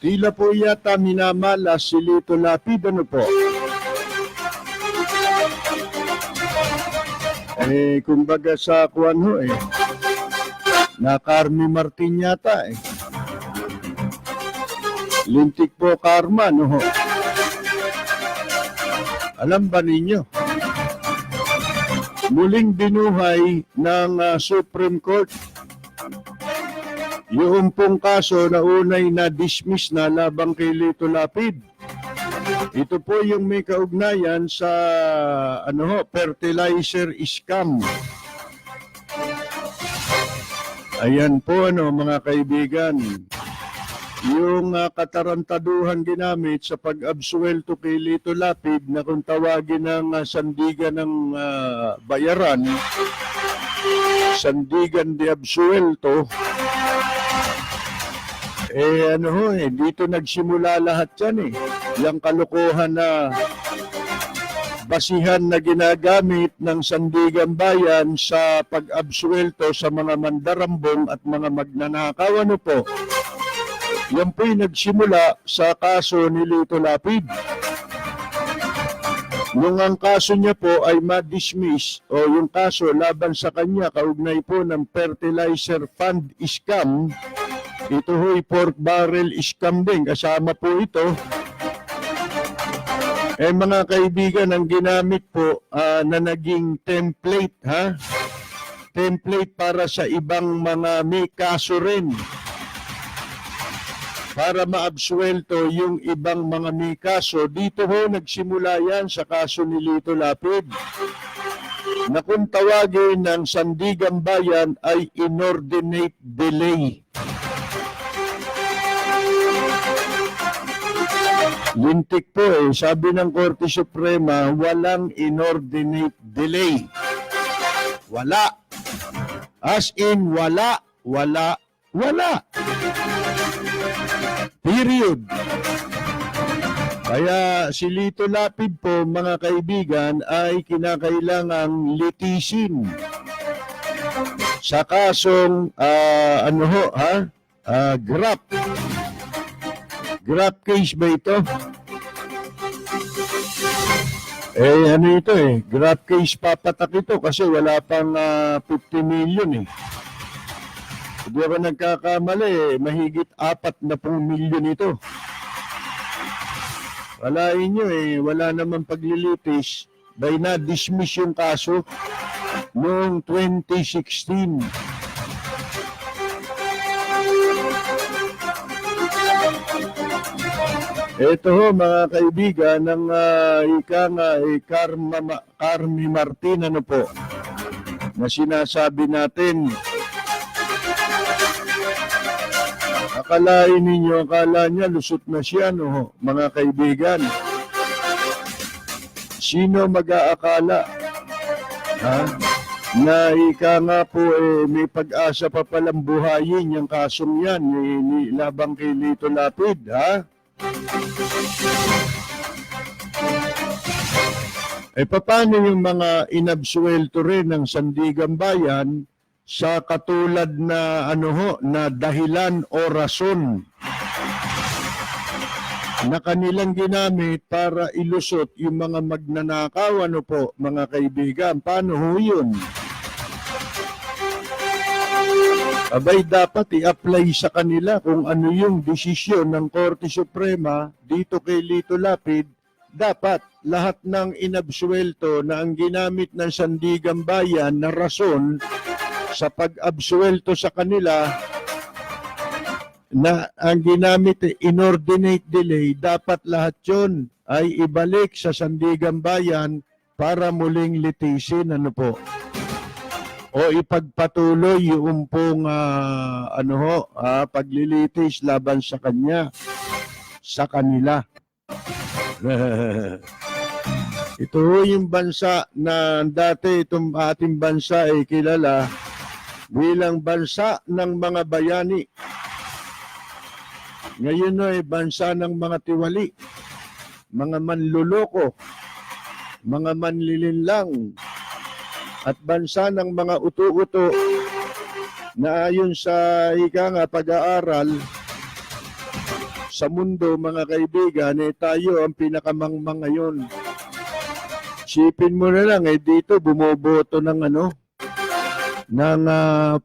Tila po yata minamalas si Lito Lapid, ano po? Kumbaga sa kuwan ho na Carmi Martin yata Lintik po karma, no ho? Alam ba ninyo? Muling binuhay ng Supreme Court yung pong kaso na unay na-dismiss na labang kay Lito Lapid. Ito po yung may kaugnayan sa fertilizer scam. Ayan po mga kaibigan. Yung katarantaduhan ginamit sa pag-absuelto kay Lito Lapid na kung tawagin ng sandigan ng bayaran, sandigan de absuelto, dito nagsimula lahat yan Yung kalokohan na basihan na ginagamit ng sandigan bayan sa pag-absuelto sa mga mandarambong at mga magnanakaw, po. Yan po'y nagsimula sa kaso ni Lito Lapid. Nung ang kaso niya po ay ma-dismiss o yung kaso laban sa kanya kaugnay po ng fertilizer fund scam, ito ho'y pork barrel scam din. Kasama po ito. Mga kaibigan, ang ginamit po na naging template, template para sa ibang mga may kaso rin. Para maabsuelto yung ibang mga may kaso. Dito ho nagsimula yan sa kaso ni Lito Lapid. Na kung tawagin ng sandigang bayan ay inordinate delay. Lintik po sabi ng Korte Suprema, walang inordinate delay. Wala. As in, wala. Period. Kaya si Lito Lapid po, mga kaibigan, ay kinakailangang litisin sa kasong GRAP. GRAP case ba ito? GRAP case papatak ito kasi wala pang 50 million Hindi ako nagkakamali, mahigit 40 milyon ito. Walain nyo wala naman paglilitis. By na-dismiss yung kaso noong 2016. Ito ho mga kaibigan ng Carmi Martin po na sinasabi natin. Akala niya lusot na siya mga kaibigan. Sino mag-aakala na po may pag-asa pa palang buhayin yung kasong yan labang kay Lito Lapid, paano yung mga inabsuelto rin ng sandigang bayan sa katulad na na dahilan o rason na kanilang ginamit para ilusot yung mga magnanakaw, po mga kaibigan? Paano ho yun? Abay, dapat i-apply sa kanila kung ano yung desisyon ng Korte Suprema dito kay Lito Lapid. Dapat lahat ng inabsuelto na ang ginamit ng sandigang bayan na rason sa pag-absuelto sa kanila na ang ginamit inordinate delay, dapat lahat yun ay ibalik sa sandigang bayan para muling litisin, po. O ipagpatuloy yung pong paglilitis laban sa kanila. Ito yung bansa na dati itong ating bansa ay kilala bilang bansa ng mga bayani. Ngayon ay bansa ng mga tiwali, mga manluloko, mga manlilinlang, at bansa ng mga uto-uto na ayon sa ika nga pag-aaral sa mundo, mga kaibigan, tayo ang pinakamangmang ngayon. Sipin mo na lang, dito bumoboto ng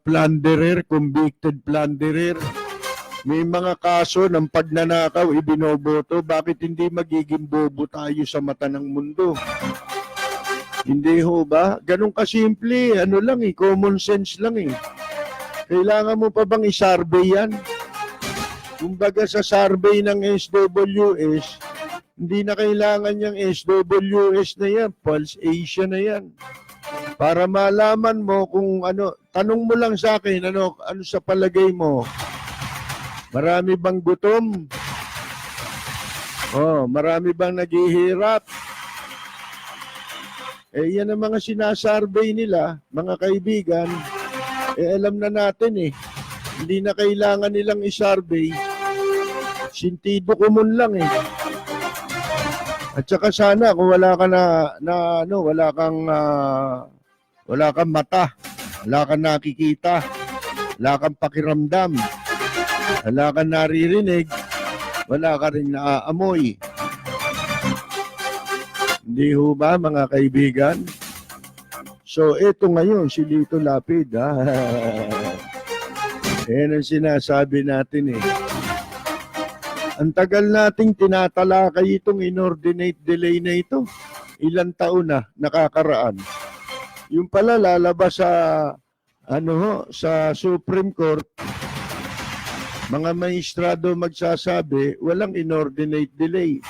plunderer, convicted plunderer. May mga kaso ng pagnanakaw, ibinoboto. Bakit hindi magiging bobo tayo sa mata ng mundo? Hindi ho ba? Ganun kasimple, common sense lang eh. Kailangan mo pa bang i-survey yan? Kumbaga sa survey ng SWS, hindi na kailangan yung SWS na yan, Pulse Asia na yan. Para malaman mo kung tanong mo lang sa akin, ano sa palagay mo? Marami bang gutom? Marami bang naghihirap? Yan ang mga sinasurvey nila, mga kaibigan. Alam na natin Hindi na kailangan nilang i-survey. Sintido common lang At saka sana kung wala ka wala kang mata, wala kang nakikita, wala kang pakiramdam, wala kang naririnig, wala ka rin naaamoy. Hindi ho ba, mga kaibigan? So, ito ngayon, si Lito Lapid. Yan ang sinasabi natin Ang tagal nating tinatalakay itong inordinate delay na ito. Ilang taon na nakakaraan. Yung pala lalabas sa Supreme Court, mga maestrado magsasabi, walang inordinate delay.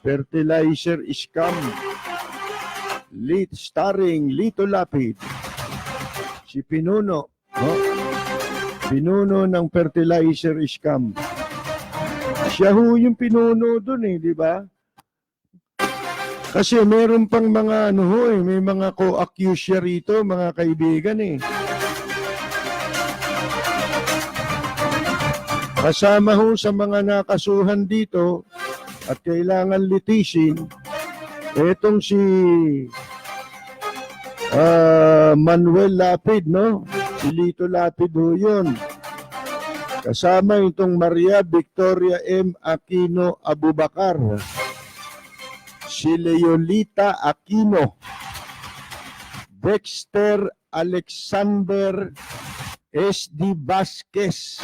Fertilizer scam. Starring Lito Lapid. Si Pinuno. Pinuno ng fertilizer scam. Siya ho yung pinuno dun di ba? Kasi meron pang mga may mga co-accused siya rito, mga kaibigan Kasama ho sa mga nakasuhan dito at kailangan litisin, etong si Manuel Lapid, si Lito Lapid ho yun. Kasama itong Maria Victoria M. Aquino Abubakar, si Leolita Aquino, Dexter Alexander S.D. Vasquez.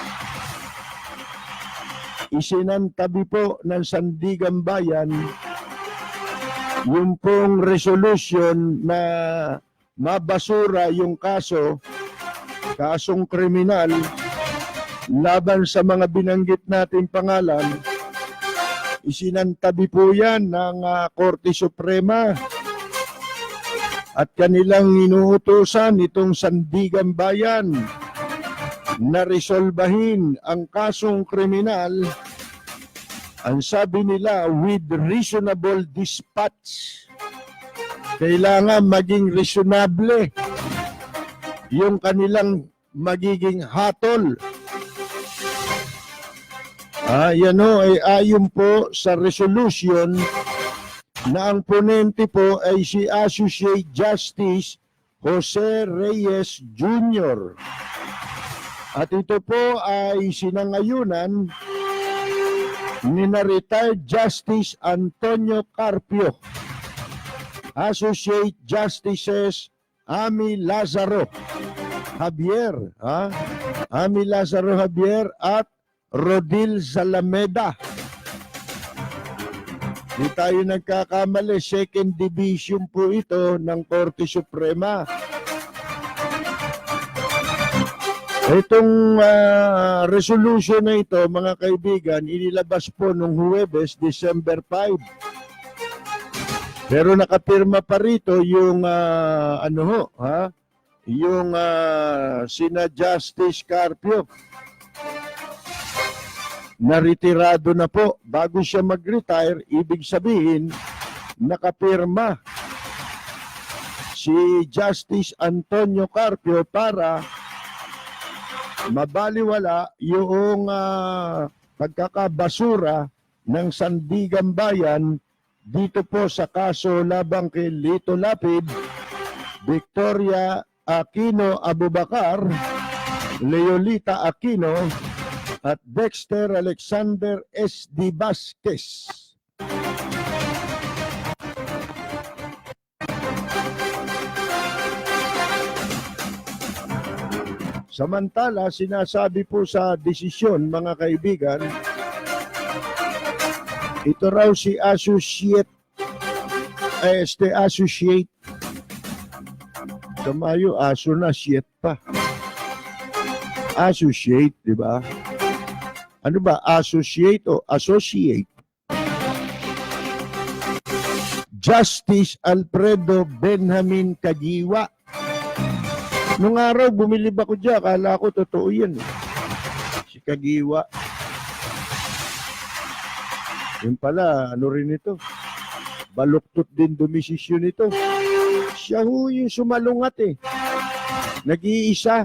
Isinantabi po ng Sandigan Bayan yung pong resolution na mabasura yung kasong kriminal laban sa mga binanggit natin pangalan. Isinantabi po yan ng Korte Suprema at kanilang inuutusan itong Sandigan Bayan na resolbahin ang kasong kriminal. Ang sabi nila, with reasonable dispatch. Kailangan maging reasonable yung kanilang magiging hatol. Yan ay ayon po sa resolution na ang ponente po ay si Associate Justice Jose Reyes Jr. At ito po ay sinangayunan ni na-retired Justice Antonio Carpio, Associate Justices Ami Lazaro Javier, Ami Lazaro Javier at Rodil Zalameda. Di tayo nagkakamali, second division po ito ng Korte Suprema. Itong resolution na ito, mga kaibigan, inilabas po nung Huwebes, December 5. Pero nakapirma pa rito yung yung sina Justice Carpio. Naretirado na po. Bago siya mag-retire, ibig sabihin, nakapirma si Justice Antonio Carpio para mabaliwala yung pagkakabasura ng Sandigan Bayan dito po sa kaso labang kay Lito Lapid, Victoria Aquino Abubakar, Leolita Aquino, at Dexter Alexander S.D. Vasquez. Samantala, sinasabi po sa desisyon, mga kaibigan, ito raw si associate sa Mayo, aso na, shit pa. Associate, di ba? Ano ba, associate o associate? Justice Alfredo Benjamin Kagiwa. Nung araw, bumilib ako dyan. Akala ko totoo yan. Si Kagiwa. Yun pala, ano rin ito? Baluktot din dumisisyon ito. Siya ho yung sumalungat eh. Nag-iisa.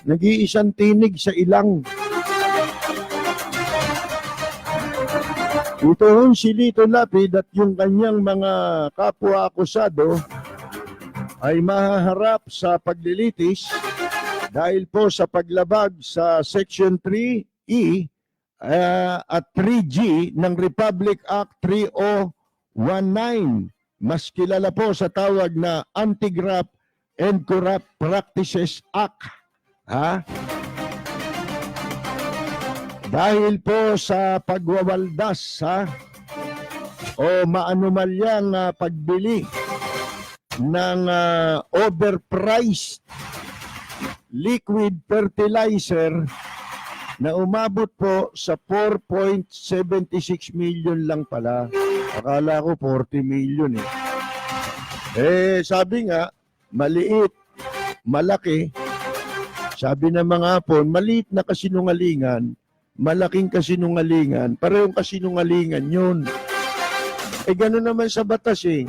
Nag-iisang tinig sa ilang. Ito ho si Lito Lapid at yung kanyang mga kapwa-akusado ay mahaharap sa paglilitis dahil po sa paglabag sa Section 3E at 3G ng Republic Act 3019. Mas kilala po sa tawag na Anti-Graft and Corrupt Practices Act. Dahil po sa pagwawaldas o maanumalyang pagbili ng overpriced liquid fertilizer na umabot po sa 4.76 million lang pala. Akala ko 40 million eh. Sabi nga, maliit, malaki. Sabi ng mga Hapon, maliit na kasinungalingan, malaking kasinungalingan, parehong kasinungalingan yun. Gano'n naman sa batas eh.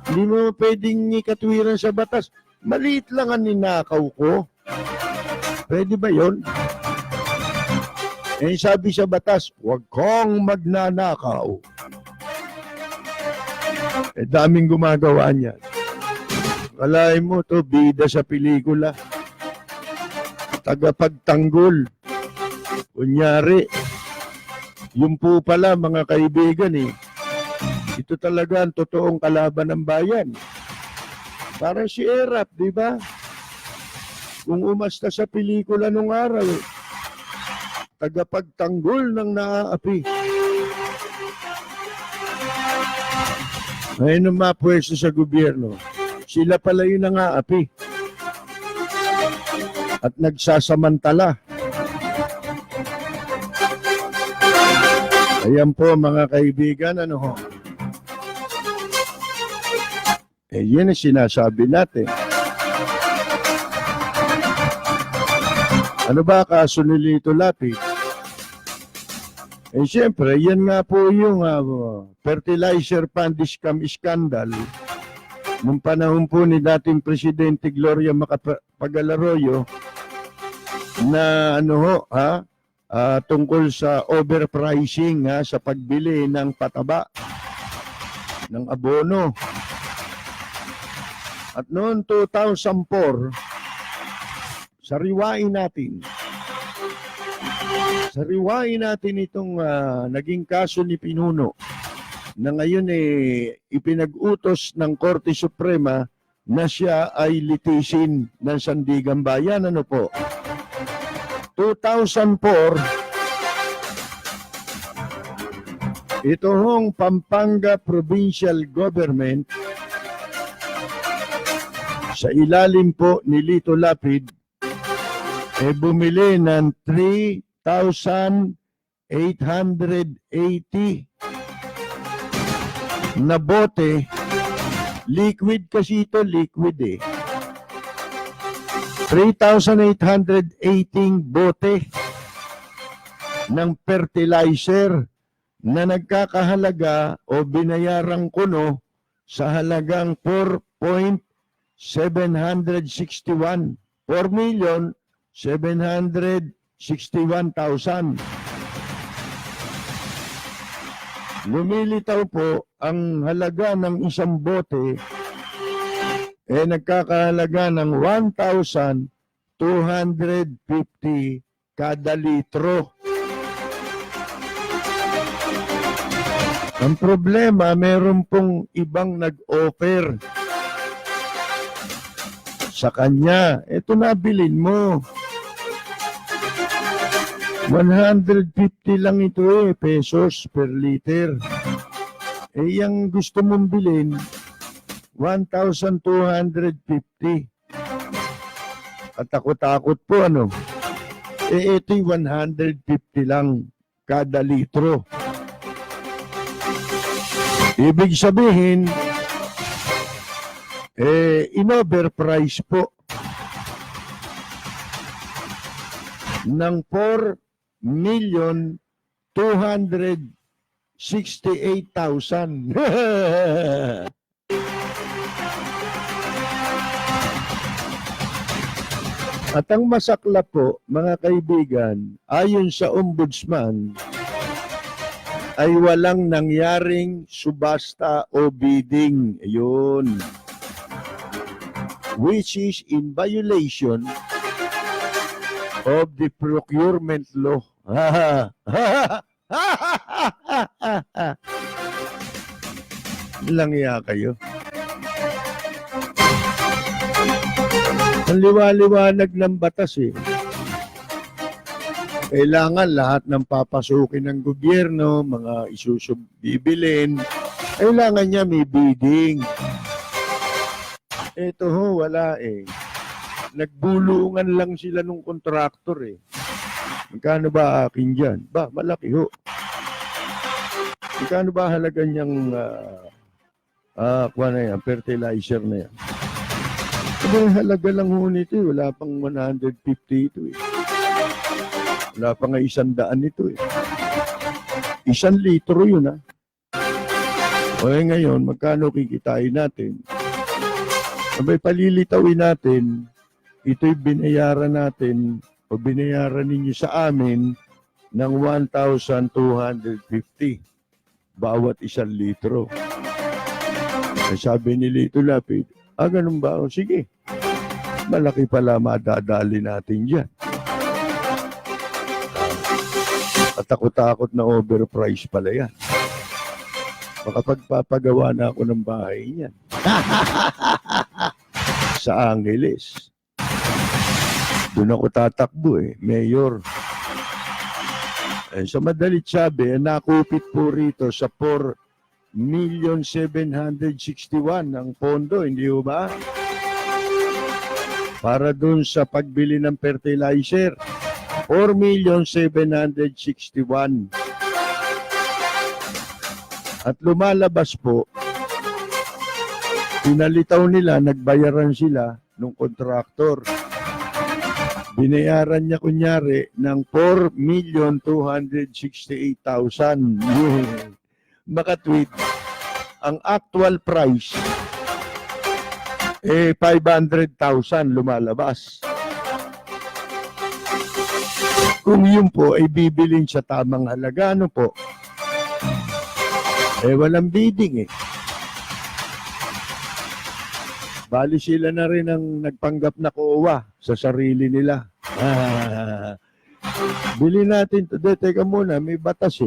Hindi mo pwedeng ikatwiran sa batas. Maliit lang ang ninakaw ko. Pwede ba yun? Sabi sa batas, huwag kang magnanakaw. Daming gumagawa niyan. Kalahin mo to, bida sa pelikula. Tagapagtanggol. Kunyari, yung po pala mga kaibigan eh, ito talaga ang totoong kalaban ng bayan. Parang si Erap, di ba? Kung umasta sa pelikula nung araw, tagapagtanggol ng naaapi. Ngayon ang mapwesto sa gobyerno, sila pala yung nangaapi. At nagsasamantala. Ayan po mga kaibigan, ano ho? Yan ang sinasabi natin. Ano ba kaso ni Lito Lapid? Siyempre, yan nga po yung fertilizer fund scam scandal nung panahon po ni dating Presidente Gloria Macapagal-Arroyo na tungkol sa overpricing sa pagbili ng pataba ng abono. At noong 2004, sariwain natin itong naging kaso ni Pinuno na ngayon ipinag-utos ng Korte Suprema na siya ay litisin ng Sandigan Bayan. Ano po? 2004, ito hong Pampanga Provincial Government sa ilalim po ni Lito Lapid bumili ng 3,880 na bote. Liquid kasi ito, liquid eh. 3,818 bote ng fertilizer na nagkakahalaga o binayarang kuno sa halagang 4,761. 4,761,000. Lumilitaw po ang halaga ng isang bote nagkakahalaga ng 1,250 kada litro. Ang problema, meron pong ibang nag-offer sa kanya. Ito na, bilhin mo. 150 lang ito pesos per liter. Yung gusto mong bilhin, 1,250. At takot-takot po, ano? Ito'y 150 lang kada litro. Ibig sabihin, in-overprice po ng 4,268,000. At ang masakla po, mga kaibigan, ayon sa ombudsman, ay walang nangyaring subasta o bidding. Ayun. Which is in violation of the procurement law. Langya kayo. Ang liwa-liwanag ng batas Kailangan lahat ng papasukin ng gobyerno, mga bibilin, kailangan niya may bidding. Ito wala Nagbulungan lang sila nung kontraktor Magkano ba akin dyan? Ba, malaki ho. Magkano ba halaga niyang fertilizer na yan? Ang halaga lang ho nito wala pang 150 ito Wala pa nga 100 ito 1 litro yun ngayon, magkano kikitain natin? Sabay palilitawin natin, ito'y binayaran natin o binayaran ninyo sa amin ng 1,250 bawat 1 litro. Sabi ni Lito Lapid, ganun ba? Sige, malaki pala madadali natin dyan. At takot-takot na overprice pala yan. Makapagpapagawa na ako ng bahay niyan. Sa Angeles. Doon ako tatakbo Mayor. Sa madalit sabi, nakupit po rito sa 4,761,000 ang pondo, hindi ba? Para doon sa pagbili ng fertilizer. 4,761,000. At lumalabas po, pinalitaw nila, nagbayaran sila nung kontraktor. Binayaran niya kunyari ng 4,268,000. Makatwid, ang actual price 500,000 lumalabas. Kung yun po ay bibilin sa tamang halaga, ano po? Walang bidding Bali sila na rin ang nagpanggap na COA sa sarili nila. Bili natin, teka muna, may batas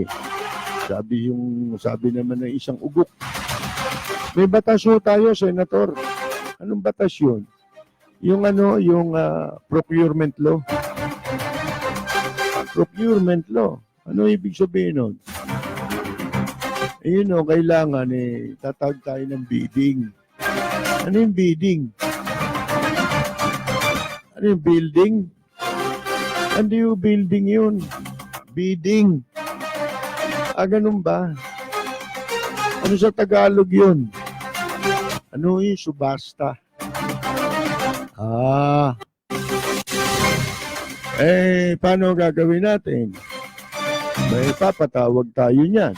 Sabi naman ng isang ugok. May batas tayo, Senator. Anong batas yun? Yung procurement law. Procurement law. Ano ibig sabihin nun? Kailangan tatawag tayo ng bidding. Ano yung bidding? Ano yung building? Ano yung building yun? Bidding. Ganun ba? Ano sa Tagalog yun? Ano yung subasta? Paano gagawin natin? May papatawag tayo niyan.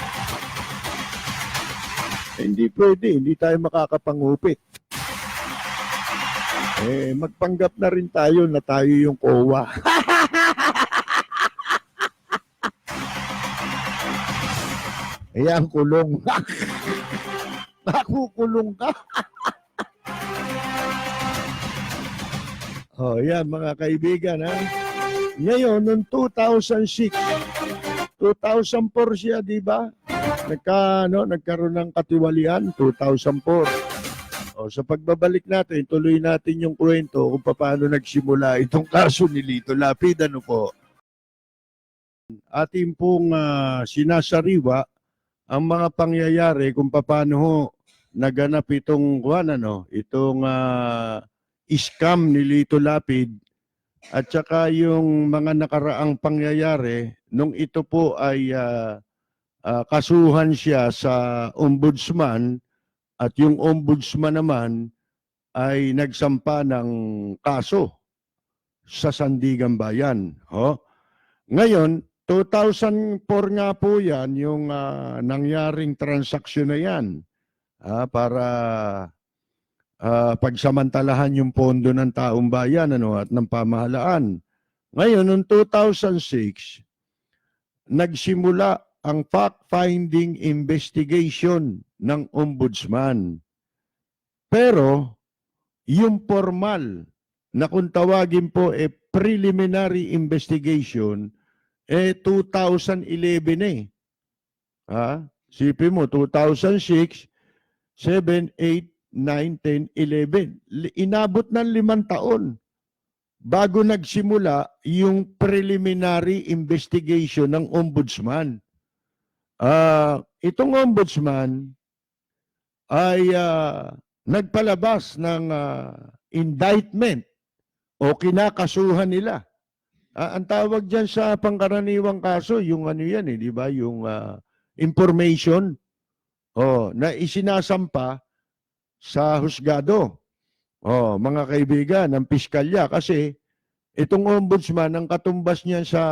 Hindi pwede, hindi tayo makakapangupit. Magpanggap na rin tayo na tayo yung COA. Ang kulong. Nakukulong ka. Oh, yan mga kaibigan ha. Ngayon, noong 2006, 2004 siya, di ba? Nagkaroon ng katiwalian, 2004. O, sa pagbabalik natin, tuloy natin yung kwento kung paano nagsimula itong kaso ni Lito Lapid. Ano po? Ating pong sinasariwa ang mga pangyayari kung paano ho naganap itong scam ni Lito Lapid at saka yung mga nakaraang pangyayari nung ito po ay kasuhan siya sa ombudsman at yung ombudsman naman ay nagsampa ng kaso sa Sandigan Bayan. Ngayon, 2004 nga po yan yung nangyaring transaksyon na yan para pagsamantalahan yung pondo ng taong bayan at ng pamahalaan. Ngayon, noong 2006, nagsimula ang fact-finding investigation ng ombudsman. Pero, yung formal na kung tawagin po preliminary investigation, 2011 Sipin mo, 2006, 7, 8, 9, 10, 11. Inabot ng 5 taon bago nagsimula yung preliminary investigation ng ombudsman. Itong ombudsman ay nagpalabas ng indictment o kinakasuhan nila. Ang tawag dyan sa pangkaraniwang kaso, yung di ba? Yung information na isinasampa sa husgado. Mga kaibigan, ng piskalya. Kasi itong ombudsman, ang katumbas niya sa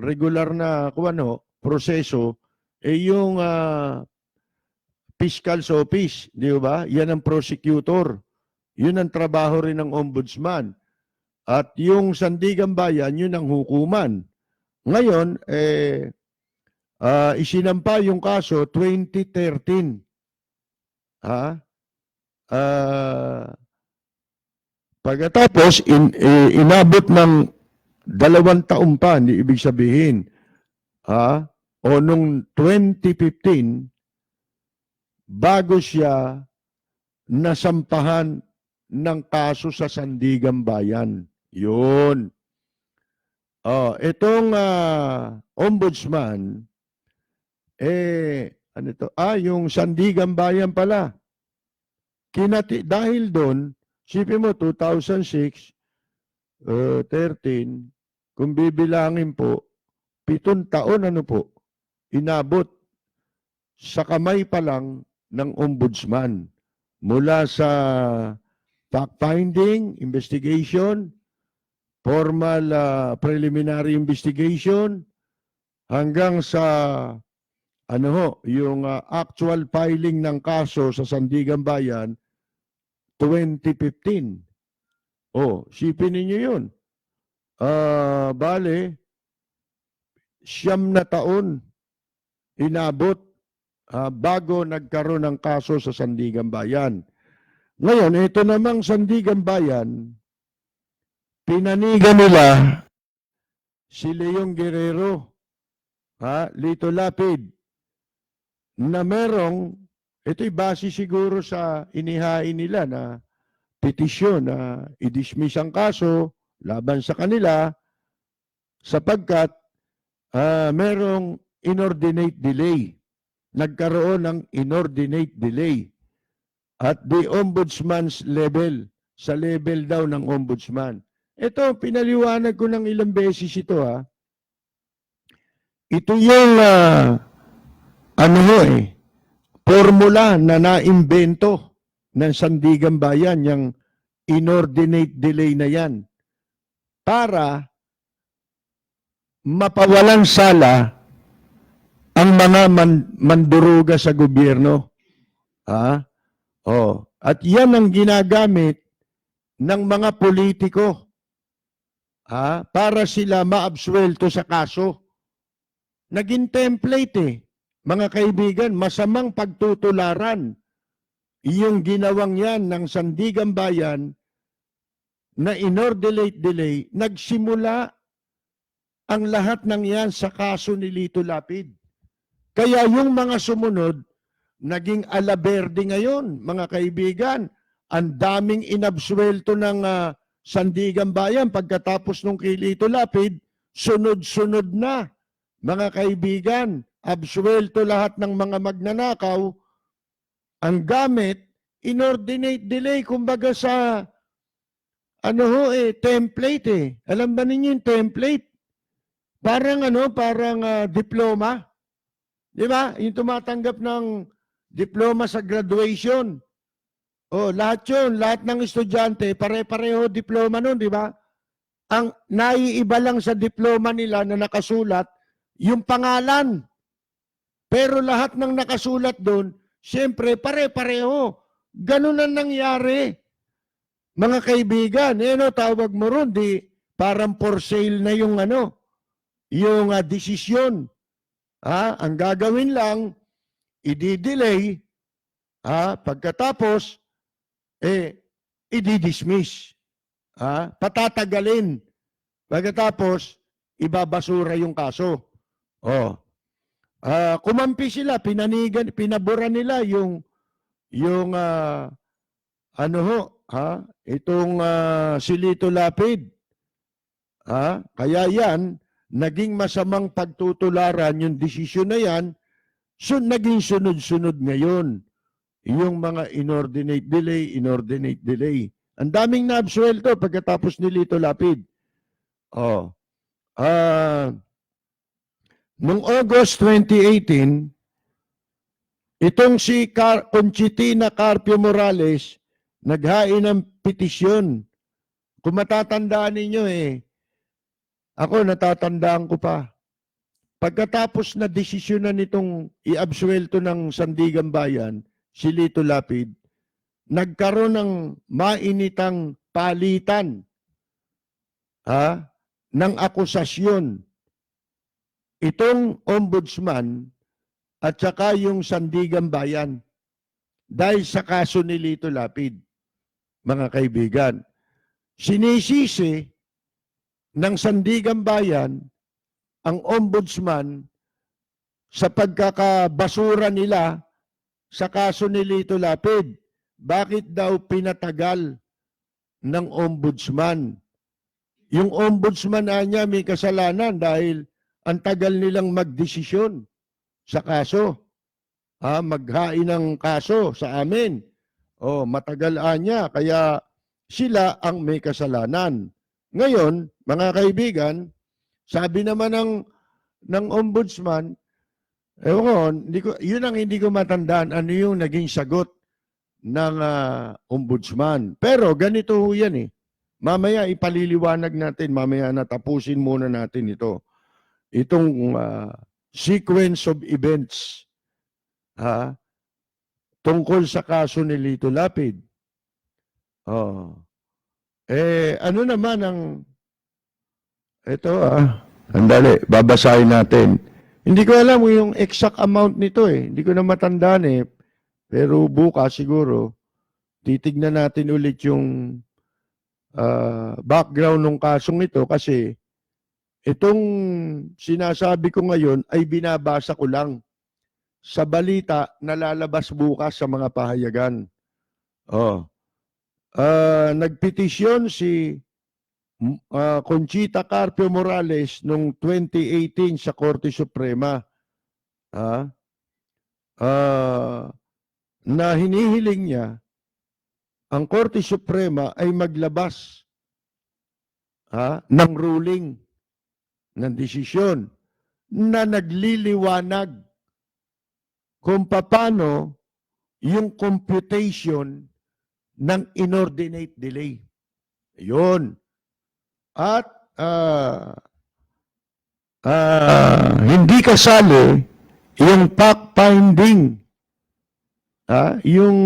regular na proseso, yung fiscal's office, di ba? Yan ang prosecutor. Yun ang trabaho rin ng ombudsman. At yung Sandigan Bayan, yun ang hukuman. Ngayon, isinampa yung kaso 2013. Pagkatapos, inabot ng 2 taon pa, ibig sabihin. O nung 2015, bago siya nasampahan ng kaso sa Sandigan Bayan. Yun. Itong ombudsman, yung Sandigan Bayan pala. Dahil doon, sipin mo, 2006, 13, kung bibilangin po, 7 taon inabot sa kamay pa lang ng ombudsman. Mula sa fact-finding, investigation, formal preliminary investigation, hanggang sa yung actual filing ng kaso sa Sandigan Bayan 2015. Sipin ninyo yun. Bale, 9 na taon inabot bago nagkaroon ng kaso sa Sandigan Bayan. Ngayon, ito namang Sandigan Bayan, pinanigan nila si Leong Guerrero, Lito Lapid, na ito'y base siguro sa inihain nila na petisyon na i-dismiss ang kaso laban sa kanila sapagkat merong inordinate delay. Nagkaroon ng inordinate delay at the ombudsman's level, sa level daw ng ombudsman. Ito, pinaliwanag ko ng ilang beses ito Ito yung formula na naimbento ng Sandigan Bayan, yung inordinate delay na yan, para mapawalan sala ang mga manduruga sa gobyerno. At yan ang ginagamit ng mga politiko para sila maabsuelto sa kaso. Naging template mga kaibigan, masamang pagtutularan yung ginawang yan ng Sandigan Bayan na inordinate delay, nagsimula ang lahat ng yan sa kaso ni Lito Lapid. Kaya yung mga sumunod, naging alaberde ngayon, mga kaibigan. Ang daming inabsuelto ng Sandigan Bayan pagkatapos nung kay Lito Lapid, sunod-sunod na, mga kaibigan. Absuelto lahat ng mga magnanakaw. Ang gamit, inordinate delay, kumbaga sa template . Alam ba ninyo yung template? Parang diploma. Di ba? Yung tumatanggap ng diploma sa graduation. Lahat yun, lahat ng estudyante, pare-pareho diploma nun, di ba? Ang naiiba lang sa diploma nila na nakasulat, yung pangalan. Pero lahat ng nakasulat doon, siyempre, pare-pareho. Ganun ang nangyari. Mga kaibigan, tawag mo ron, parang for sale na yung desisyon. Ang gagawin lang, i-delay, pagkatapos, i-dismiss. Patatagalin. Pagkatapos, ibabasura yung kaso. Kumampi sila, pinabura nila itong si Lito Lapid. Kaya yan, naging masamang pagtutularan yung desisyon na yan, naging sunod-sunod ngayon. Yung mga inordinate delay. Ang daming na-absuelto pagkatapos ni Lito Lapid. Noong August 2018, itong si Conchitina Carpio Morales, naghain ng petisyon. Kung matatandaan ninyo ako natatandaan ko pa. Pagkatapos na desisyonan nitong i-absuelto ng Sandigan Bayan, si Lito Lapid, nagkaroon ng mainitang palitan ng akusasyon. Itong ombudsman at saka yung Sandigan Bayan dahil sa kaso ni Lito Lapid, mga kaibigan. Sinisisi ng Sandigan Bayan ang ombudsman sa pagkakabasura nila sa kaso ni Lito Lapid. Bakit daw pinatagal ng ombudsman? Yung ombudsman niya may kasalanan dahil ang tagal nilang magdesisyon sa kaso. Maghain ng kaso sa amin. Matagal niya, kaya sila ang may kasalanan. Ngayon, mga kaibigan, sabi naman ng ombudsman, yun ang hindi ko matandaan, ano yung naging sagot ng ombudsman. Pero ganito yan . Mamaya ipaliliwanag natin, mamaya natapusin muna natin ito. Itong sequence of events tungkol sa kaso ni Lito Lapid. Ano naman ang ito andali, babasahin natin. Hindi ko alam yung exact amount nito Hindi ko na matandaan pero bukas siguro titignan natin ulit yung background ng kasong ito kasi itong sinasabi ko ngayon ay binabasa ko lang sa balita na lalabas bukas sa mga pahayagan. Nagpetisyon si Conchita Carpio Morales noong 2018 sa Korte Suprema na hinihiling niya ang Korte Suprema ay maglabas ng ruling, ng desisyon na nagliliwanag kung paano yung computation ng inordinate delay. Yun. At hindi kasali yung fact-finding, yung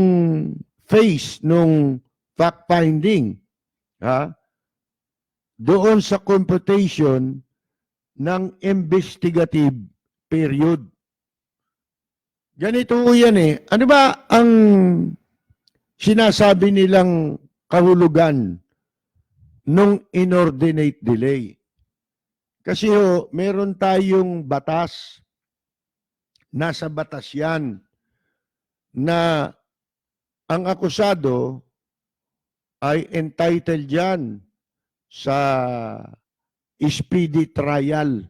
phase nung fact-finding, doon sa computation ng investigative period. Ganito yan Ano ba ang sinasabi nilang kahulugan nung inordinate delay. Kasi meron tayong batas, nasa batas yan, na ang akusado ay entitled yan sa speedy trial.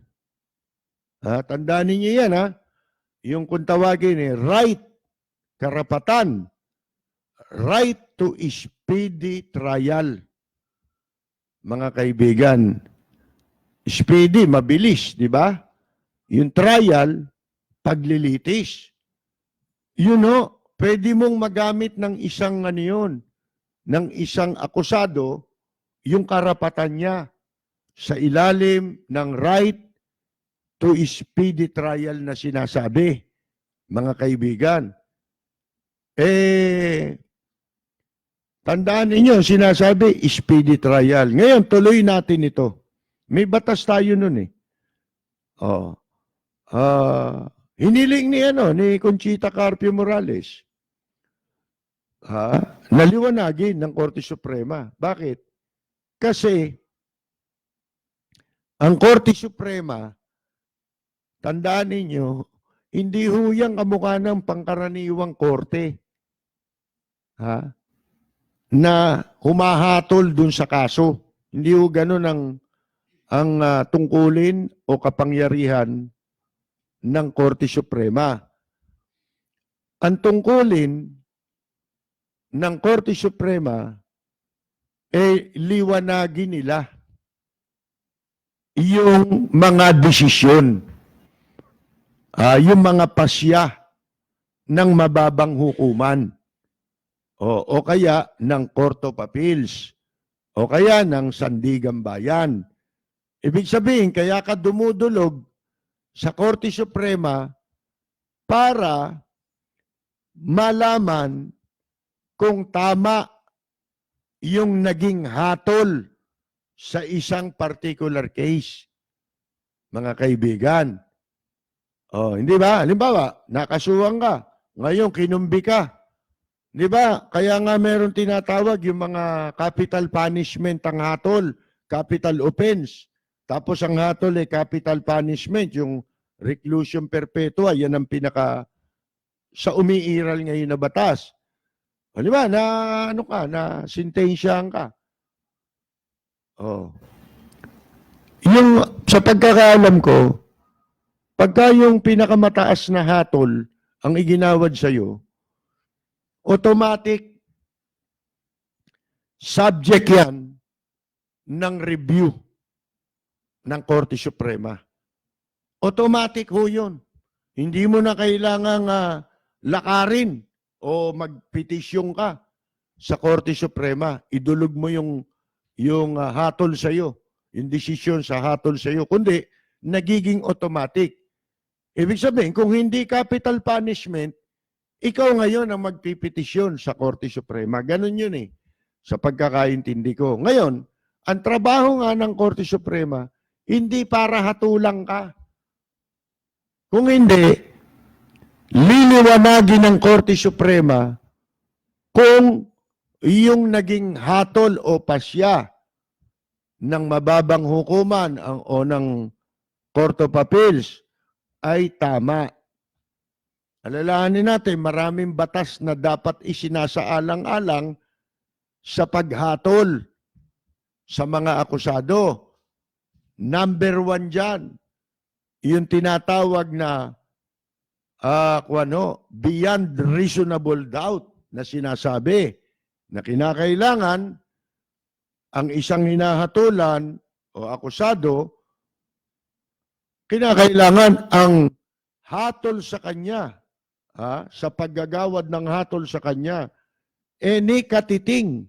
Tandaan ninyo yan, yung kung tawagin right, karapatan, right to speedy trial. Mga kaibigan, speedy, mabilis, di ba? Yung trial, paglilitis. Pwede mong magamit ng isang ng isang akusado, yung karapatan niya sa ilalim ng right to speedy trial na sinasabi, mga kaibigan. Tandaan ninyo, sinasabi, speedy trial. Ngayon, tuloy natin ito. May batas tayo nun eh. Hiniling ni Conchita Carpio Morales. Naliwanagin ng Korte Suprema. Bakit? Kasi ang Korte Suprema, tandaan ninyo, hindi huyang kamukha ng pangkaraniwang korte. Na humahatol dun sa kaso. Hindi ho ganun ang tungkulin o kapangyarihan ng Korte Suprema. Ang tungkulin ng Korte Suprema liwanagin nila yung mga desisyon, yung mga pasya ng mababang hukuman, o kaya ng Court of Appeals, o kaya ng Sandigang Bayan. Ibig sabihin, kaya ka dumudulog sa Korte Suprema para malaman kung tama yung naging hatol sa isang particular case. Mga kaibigan. Hindi ba? Halimbawa, nakasuhan ka. Ngayon, kinumbi ka. Di ba? Kaya nga meron tinatawag yung mga capital punishment ang hatol, capital offense. Tapos ang hatol capital punishment, yung reclusion perpetua, yan ang pinaka sa umiiral ngayon na batas. Di ba? Na sentensyahan ka. Yung sa pagkakaalam ko, pagka yung pinakamataas na hatol ang iginawad sa'yo, automatic subject yan ng review ng Korte Suprema. Automatic ho yun. Hindi mo na kailangang lakarin o magpetisyon ka sa Korte Suprema. Idulog mo yung hatol sa iyo, yung desisyon sa hatol sa iyo, kundi nagiging automatic. Ibig sabihin, kung hindi capital punishment, ikaw ngayon ang magpipetisyon sa Korte Suprema. Ganon yun sa pagkakaintindi ko. Ngayon, ang trabaho nga ng Korte Suprema, hindi para hatulang ka. Kung hindi, liliwanagin ng Korte Suprema kung yung naging hatol o pasya ng mababang hukuman o ng Court of Appeals ay tama. Alalahanin natin, maraming batas na dapat isinasaalang-alang sa paghatol sa mga akusado. Number 1 dyan, yung tinatawag na beyond reasonable doubt na sinasabi na kinakailangan ang isang hinahatulan o akusado, kinakailangan ang hatol sa kanya, sa paggagawad ng hatol sa kanya, any katiting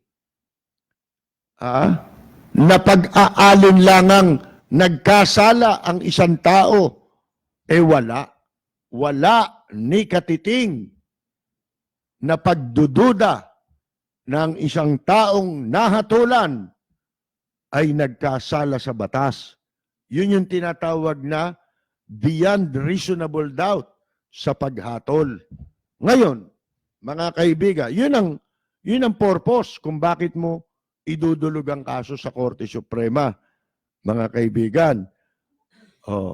na pag-aalinlangang nagkasala ang isang tao, wala ni katiting na pagdududa ng isang taong nahatulan ay nagkasala sa batas. Yun yung tinatawag na beyond reasonable doubt sa paghatol. Ngayon, mga kaibigan, yun ang purpose kung bakit mo idudulog ang kaso sa Korte Suprema, mga kaibigan.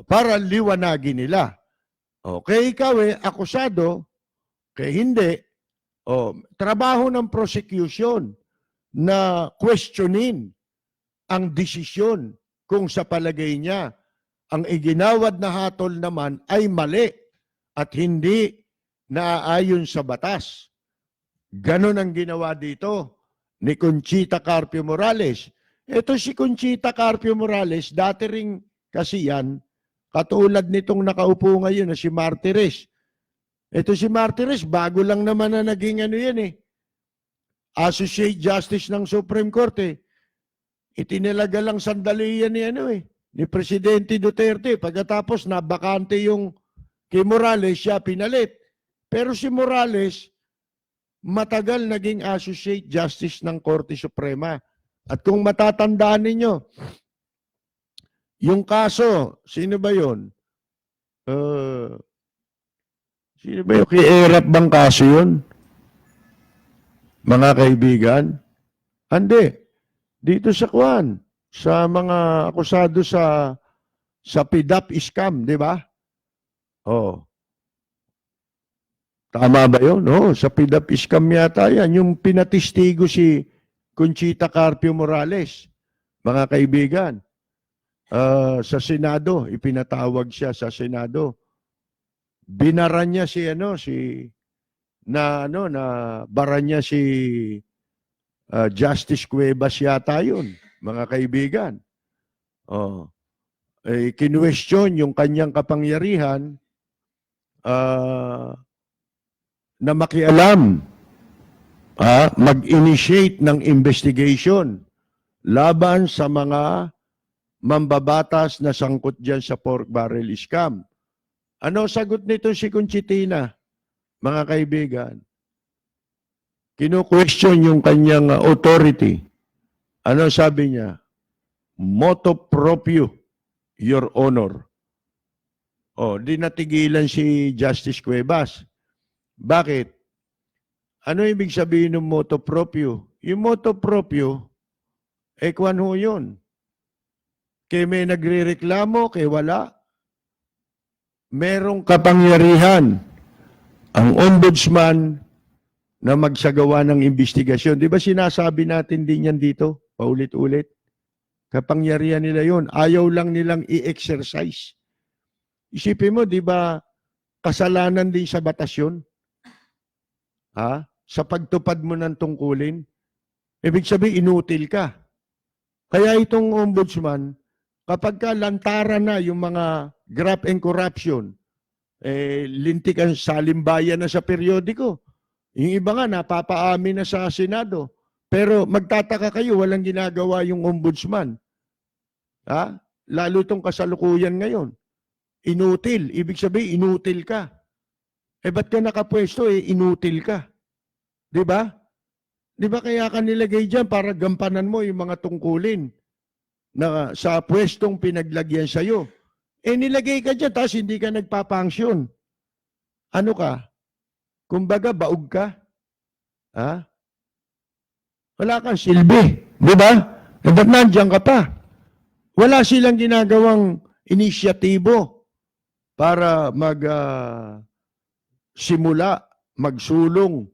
Para liwanagin nila. Kaya ikaw akusado, kaya hindi. Trabaho ng prosecution na questionin ang desisyon kung sa palagay niya ang iginawad na hatol naman ay mali at hindi naaayon sa batas. Ganon ang ginawa dito ni Conchita Carpio Morales. Ito si Conchita Carpio Morales, dati ring kasi yan, katulad nitong nakaupo ngayon na si Martires. Ito si Martires, bago lang naman na naging Associate Justice ng Supreme Court Itinalaga lang sandali yan ni Presidente Duterte. Pagkatapos nabakante yung kay Morales, siya pinalit. Pero si Morales, matagal naging Associate Justice ng Korte Suprema. At kung matatandaan ninyo, yung kaso, sino ba yun? Sino ba yung kay Erap bang kaso yun? Mga kaibigan? Hindi. Dito sa Kwan, sa mga akusado sa PDAP scam, di ba? Tama ba yun? Sa PDAP scam yata yan. Yung pinatistigo si Conchita Carpio Morales, mga kaibigan. Sa Senado, ipinatawag siya sa Senado. Binaran niya baran niya si Justice Cuevas yata yun, mga kaibigan. Kinwestiyon yung kanyang kapangyarihan na makialam, mag-initiate ng investigation laban sa mga mambabatas na sangkot dyan sa pork barrel scam. Ano sagot nito si Conchitina, mga kaibigan? Kino-question yung kanyang authority. Ano sabi niya? Motu proprio, Your Honor. Di natigilan si Justice Cuevas. Bakit? Ano ibig sabihin ng motu proprio? Yung motu proprio, kwan ho yun. Kaya may nagre-reklamo, kaya wala. Merong kapangyarihan ang ombudsman na magsagawa ng investigasyon. Di ba sinasabi natin din yan dito? Paulit-ulit. Kapangyarihan nila yun. Ayaw lang nilang i-exercise. Isipin mo, di ba, kasalanan din sa batas yun? Sa pagtupad mo ng tungkulin? Ibig sabihin, inutil ka. Kaya itong ombudsman, kapag ka lantaran na yung mga graft and corruption, lintikan salimbayan na sa periodiko, yung iba nga, napapaamin na sa Senado. Pero magtataka kayo, walang ginagawa yung ombudsman. Lalo itong kasalukuyan ngayon. Inutil. Ibig sabihin, inutil ka. Ba't ka nakapwesto? Inutil ka. Di ba? Di ba kaya ka nilagay dyan para gampanan mo yung mga tungkulin na sa pwestong pinaglagyan sa'yo? Nilagay ka dyan, tapos hindi ka nagpapangsyon. Ano ka? Kumbaga, baog ka. Wala kang silbi. Di ba? Ba't nandiyan ka pa? Wala silang ginagawang inisyatibo para magsimula, magsulong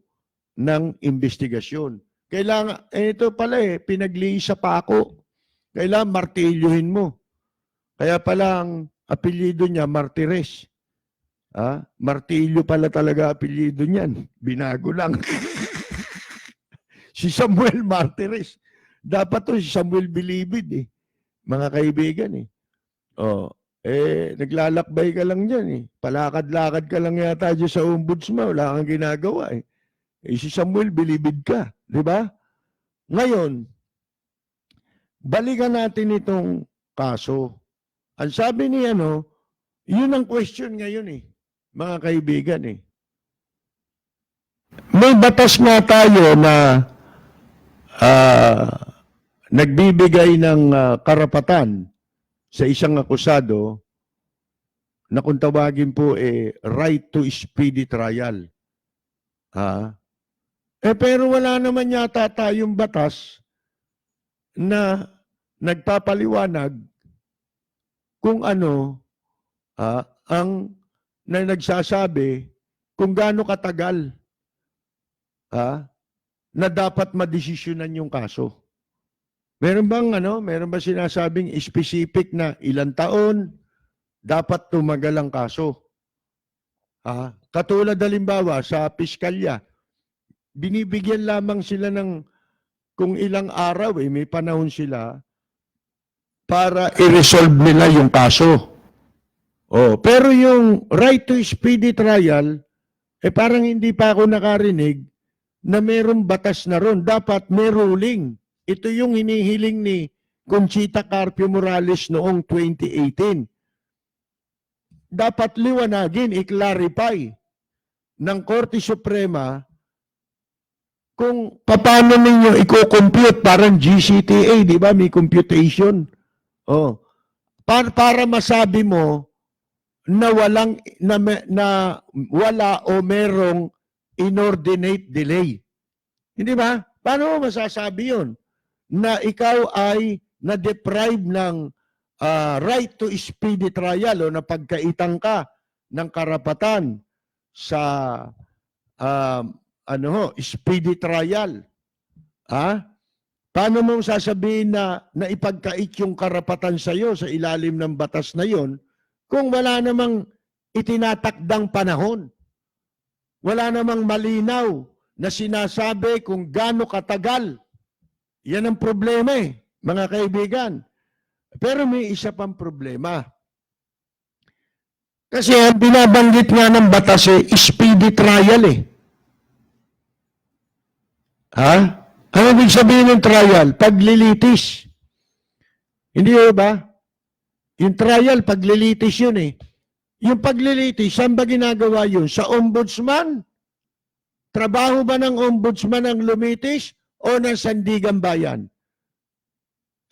ng investigasyon. Kailangan, ito pala pinagliisa pa ako. Kailangan martilyuhin mo. Kaya pala ang apelyido niya, Martires. Martilyo pala talaga apelyido niyan. Binago lang. Si Samuel Martires. Dapat to si Samuel Bilibid mga kaibigan naglalakbay ka lang dyan Palakad-lakad ka lang yata dyan sa ombudsman. Wala kang ginagawa si Samuel Bilibid ka. Di ba? Ngayon, balikan natin itong kaso. Ang sabi ni yun ang question ngayon mga kaibigan May batas nga tayo na nagbibigay ng karapatan sa isang akusado na kung tawagin po right to speedy trial. Pero wala naman yata tayong batas na nagpapaliwanag kung ano ang na nagsasabi kung gaano katagal na dapat madesisyonan yung kaso. Meron ba sinasabing specific na ilang taon dapat tumagal ang kaso? Katulad halimbawa sa piskalya, binibigyan lamang sila ng kung ilang araw, may panahon sila para i-resolve nila yung kaso. Pero yung right to speedy trial, parang hindi pa ako nakarinig na mayroong batas na ron. Dapat may ruling. Ito yung hinihiling ni Conchita Carpio Morales noong 2018. Dapat liwanagin, i-clarify ng Korte Suprema kung paano ninyo i-compute, parang GCTA, di ba? May computation. Para masabi mo na wala o merong inordinate delay. Hindi ba? Paano mo masasabi yun? Na ikaw ay na-deprive ng right to speedy trial o napagkaitan ka ng karapatan sa speedy trial. Paano mo sasabihin na ipagkait yung karapatan sa iyo sa ilalim ng batas na yon kung wala namang itinatakdang panahon? Wala namang malinaw na sinasabi kung gaano katagal. Yan ang problema mga kaibigan. Pero may isa pang problema. Kasi ang binabanggit nga ng batas speedy trial Ano ibig sabihin ng trial? Paglilitis. Hindi ba? Yung trial, paglilitis yun Yung paglilitis, saan ba ginagawa yun? Sa ombudsman? Trabaho ba ng ombudsman ang lumitis o ng sandigang bayan?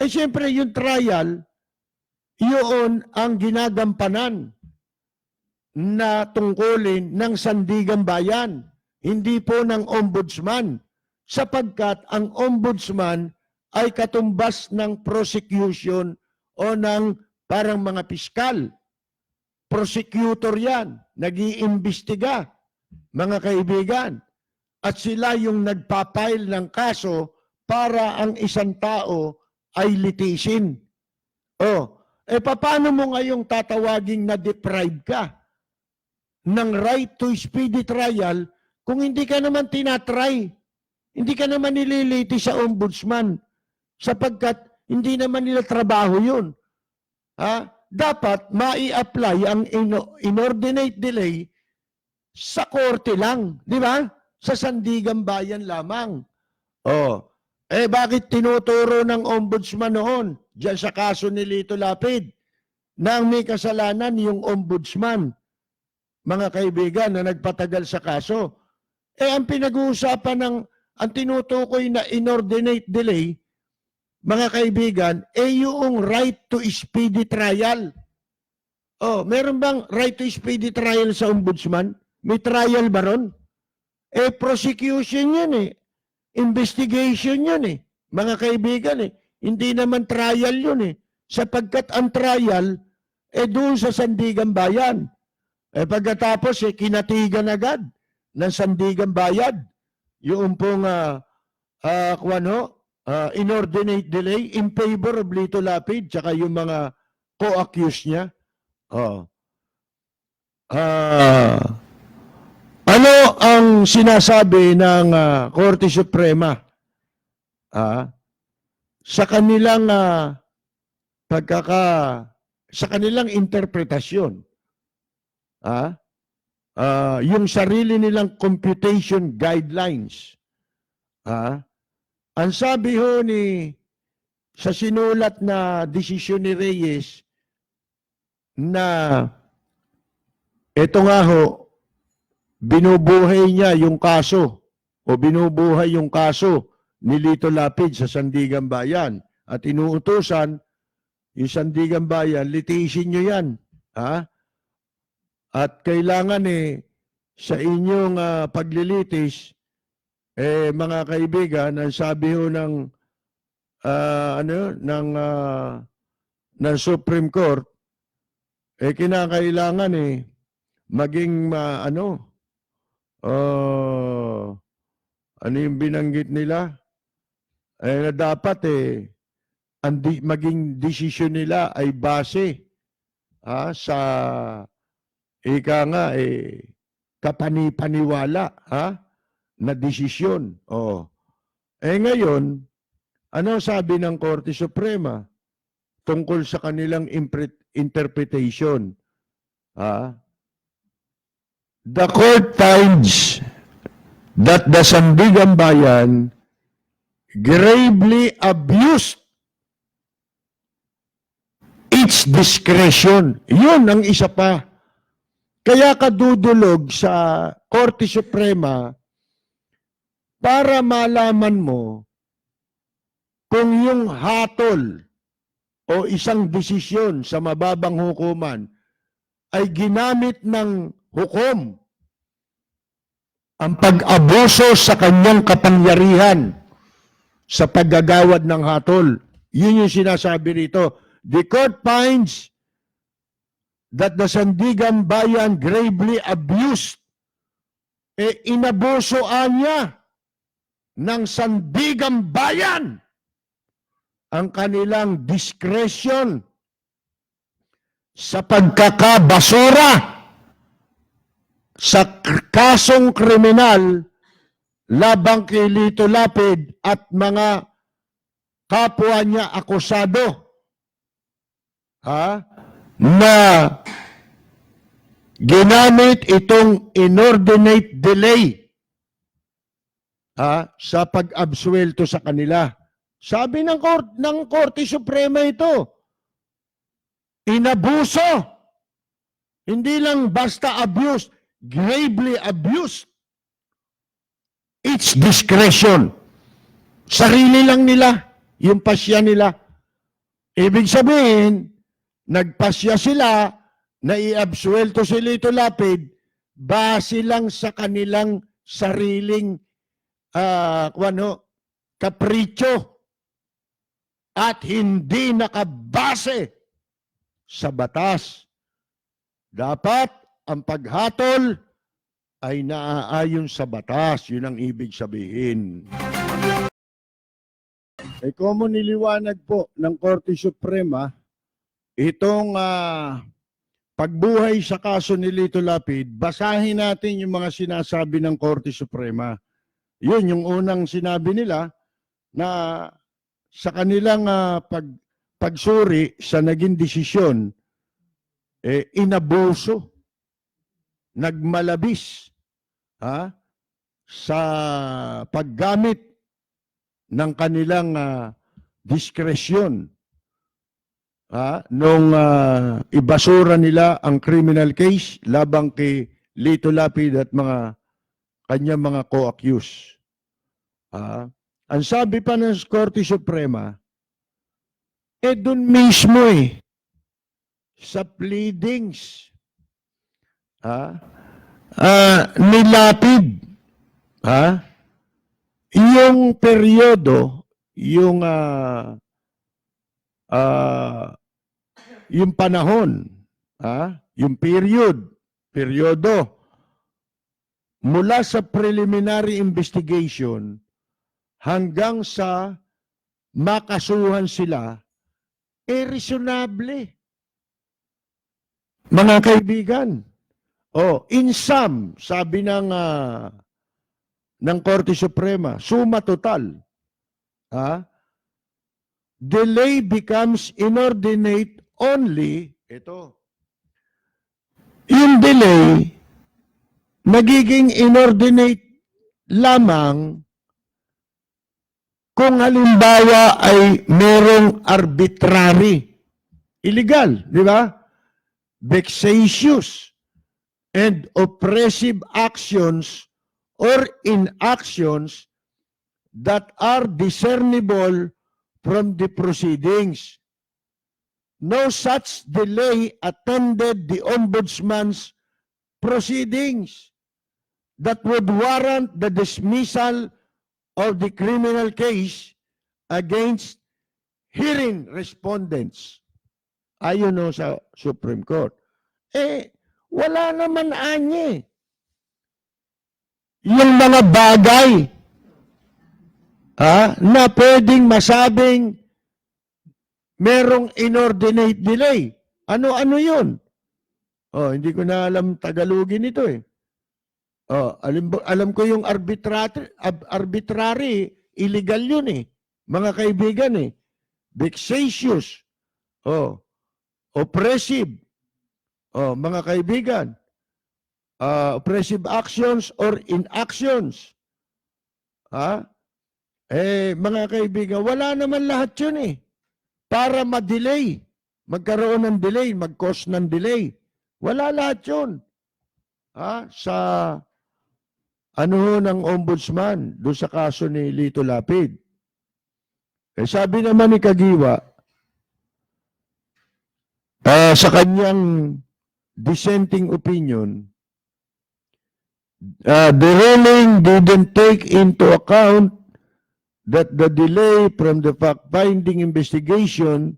Siyempre, yung trial, yun ang ginagampanan na tungkulin ng sandigang bayan, hindi po ng ombudsman, sapagkat ang ombudsman ay katumbas ng prosecution o ng parang mga piskal. Prosecutor yan, nag-iimbestiga, mga kaibigan. At sila yung nagpapile ng kaso para ang isang tao ay litisin. Paano mo ngayong tatawaging na-deprive ka ng right to speedy trial kung hindi ka naman tinatry? Hindi ka naman nililiti sa ombudsman sapagkat hindi naman nila trabaho yun. Dapat mai-apply ang inordinate delay sa korte lang. Di ba? Sa sandigang bayan lamang. Bakit tinuturo ng ombudsman noon diyan sa kaso ni Lito Lapid na ang may kasalanan yung ombudsman, mga kaibigan, na nagpatagal sa kaso? Ang pinag-uusapan ang tinutukoy na inordinate delay, mga kaibigan, yung right to speedy trial. Meron bang right to speedy trial sa ombudsman? May trial ba ron? Prosecution yun Investigation yun mga kaibigan Hindi naman trial yun Sapagkat ang trial, doon sa sandigang bayan. Pagkatapos, kinatigan agad ng sandigang bayan. Yung pong, inordinate delay in favor of Lito Lapid, tsaka yung mga co-accused niya. Ano ang sinasabi ng Korte Suprema sa kanilang sa kanilang interpretasyon? Yung sarili nilang computation guidelines. Ang sabi ho sa sinulat na desisyon ni Reyes na ito nga ho, binubuhay niya yung kaso o binubuhay yung kaso ni Lito Lapid sa Sandigan Bayan at inuutosan yung Sandigan Bayan, litisin nyo yan. At kailangan sa inyong paglilitis, mga kaibigan, ang sabi ho ng ng Supreme Court, kinakailangan maging ano yung binanggit nila? Na dapat maging desisyon nila ay base sa kapani-paniwala na desisyon. Ngayon, ano sabi ng Korte Suprema tungkol sa kanilang interpretation? The court finds that the Sandigan Bayan gravely abused its discretion. Yun ang isa pa. Kaya kadudulog sa Korte Suprema para malaman mo kung yung hatol o isang desisyon sa mababang hukuman ay ginamit ng hukom ang pag-abuso sa kanyang kapangyarihan sa paggagawad ng hatol. Yun yung sinasabi rito. The court finds that the Sandigan Bayan gravely abused, inabusoan niya ng Sandigan Bayan ang kanilang discretion sa pagkakabasura sa kasong kriminal labang kay Lito Lapid at mga kapwa niya akusado na ginamit itong inordinate delay sa pag-absuelto sa kanila. Sabi ng Korte Suprema ito, inabuso. Hindi lang basta abuse, gravely abused its discretion. Sarili lang nila, yung pasya nila. Ibig sabihin, nagpasya sila na i-absuelto si Lito Lapid base lang sa kanilang sariling kapritsyo at hindi nakabase sa batas. Dapat ang paghatol ay naaayon sa batas. Yun ang ibig sabihin. Kung niliwanag po ng Korte Suprema, itong pagbuhay sa kaso ni Lito Lapid, basahin natin yung mga sinasabi ng Korte Suprema. Yun, yung unang sinabi nila na sa kanilang pagsuri sa naging desisyon, inabuso, nagmalabis sa paggamit ng kanilang diskresyon nung ibasura nila ang criminal case labang kay Lito Lapid at kanyang mga co-accused. Ang sabi pa ng Korte Suprema, dun mismo sa pleadings ni Lapid, yung peryodo, yung panahon, yung peryodo, mula sa preliminary investigation hanggang sa makasuhan sila, reasonable. Mga kaibigan, in sum, sabi ng Korte Suprema, suma total, delay becomes inordinate only, yung delay, nagiging inordinate lamang kung halimbawa ay merong arbitrary, illegal, di ba? Vexatious and oppressive actions or inactions that are discernible from the proceedings. No such delay attended the Ombudsman's proceedings that would warrant the dismissal of the criminal case against hearing respondents. Ayon no sa Supreme Court. Wala naman anye. Yung mga bagay na pwedeng masabing merong inordinate delay. Ano yun? Hindi ko na alam Tagalogin ito eh. Alam ko yung arbitrary, illegal yun eh. Mga kaibigan eh. Vexatious. Oppressive. Mga kaibigan. Oppressive actions or inactions. Mga kaibigan, wala naman lahat yun eh. Para ma-delay. Magkaroon ng delay, mag-cause ng delay. Wala lahat yun. Sa ng ombudsman doon sa kaso ni Lito Lapid. Sabi naman ni Kagiwa, sa kanyang dissenting opinion, the ruling didn't take into account that the delay from the fact-finding investigation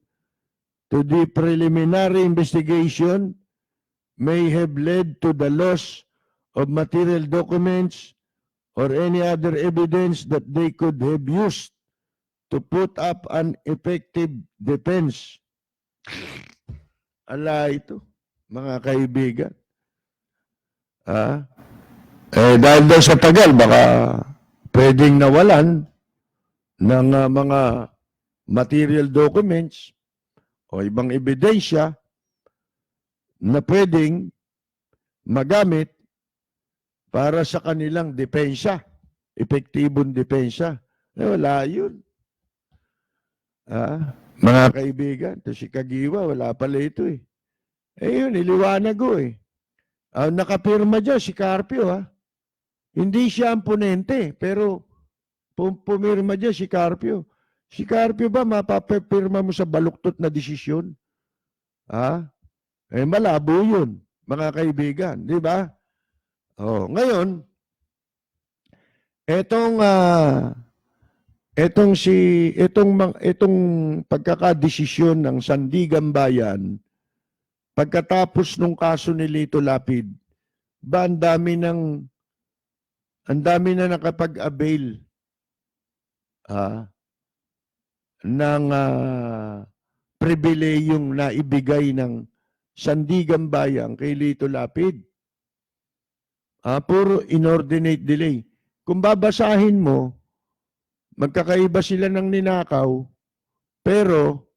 to the preliminary investigation may have led to the loss of material documents or any other evidence that they could have used to put up an effective defense. Ala ito, mga kaibigan. Dahil daw sa tagal, baka pwedeng nawalan ng mga material documents o ibang ebidensya na pwedeng magamit para sa kanilang depensa, epektibong depensa. Wala yun. Mga kaibigan, ito si Kagiwa, wala pala ito eh. Yun, iliwanag ko eh. Nakapirma dyan si Carpio Hindi siya ang ponente, pero pumirma dyan si Carpio. Si Carpio ba mapapirma mo sa baluktot na desisyon? Malabo yun, mga kaibigan, di ba? Ngayon, itong pagkakadesisyon ng Sandigan Bayan, pagkatapos ng kaso ni Lito Lapid, ba ang dami na nakapag-avail ng pribilehiyong naibigay ng Sandigan Bayan kay Lito Lapid. Puro inordinate delay. Kung babasahin mo, magkakaiba sila ng ninakaw, pero,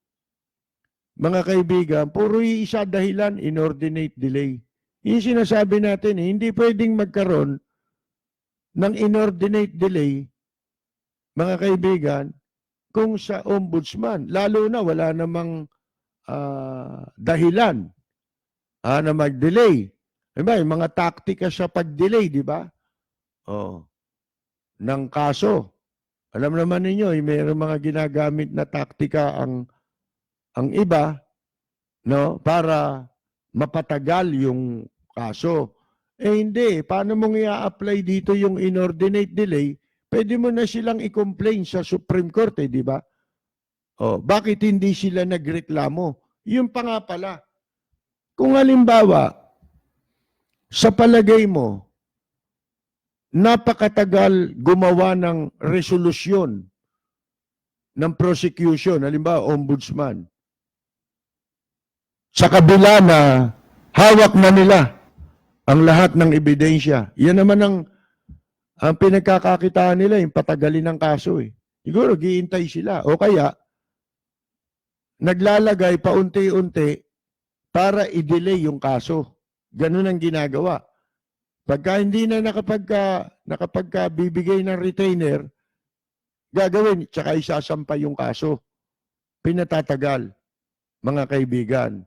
mga kaibigan, puro isa dahilan, inordinate delay. Yung sinasabi natin, hindi pwedeng magkaroon ng inordinate delay, mga kaibigan, kung sa ombudsman, lalo na wala namang dahilan na mag-delay. Diba, yung mga taktika sa pag-delay, di ba? Ng kaso. Alam naman ninyo, mayroong mga ginagamit na taktika ang iba, no, para mapatagal yung kaso. Hindi. Paano mong i-apply dito yung inordinate delay? Pwede mo na silang i-complain sa Supreme Court, di ba? Bakit hindi sila nagreklamo? Yun pa nga pala. Kung halimbawa, sa palagay mo, napakatagal gumawa ng resolusyon ng prosecution, halimbawa, ombudsman. Sa kabila na hawak na nila ang lahat ng ebidensya. Yan naman ang pinagkakakitaan nila, yung patagalin ng kaso eh. Siguro, giintay sila. O kaya, naglalagay paunti-unti para i-delay yung kaso. Ganun ang ginagawa. Pagka hindi na nakapagka bibigay ng retainer, gagawin, tsaka isasampa yung kaso. Pinatatagal, mga kaibigan.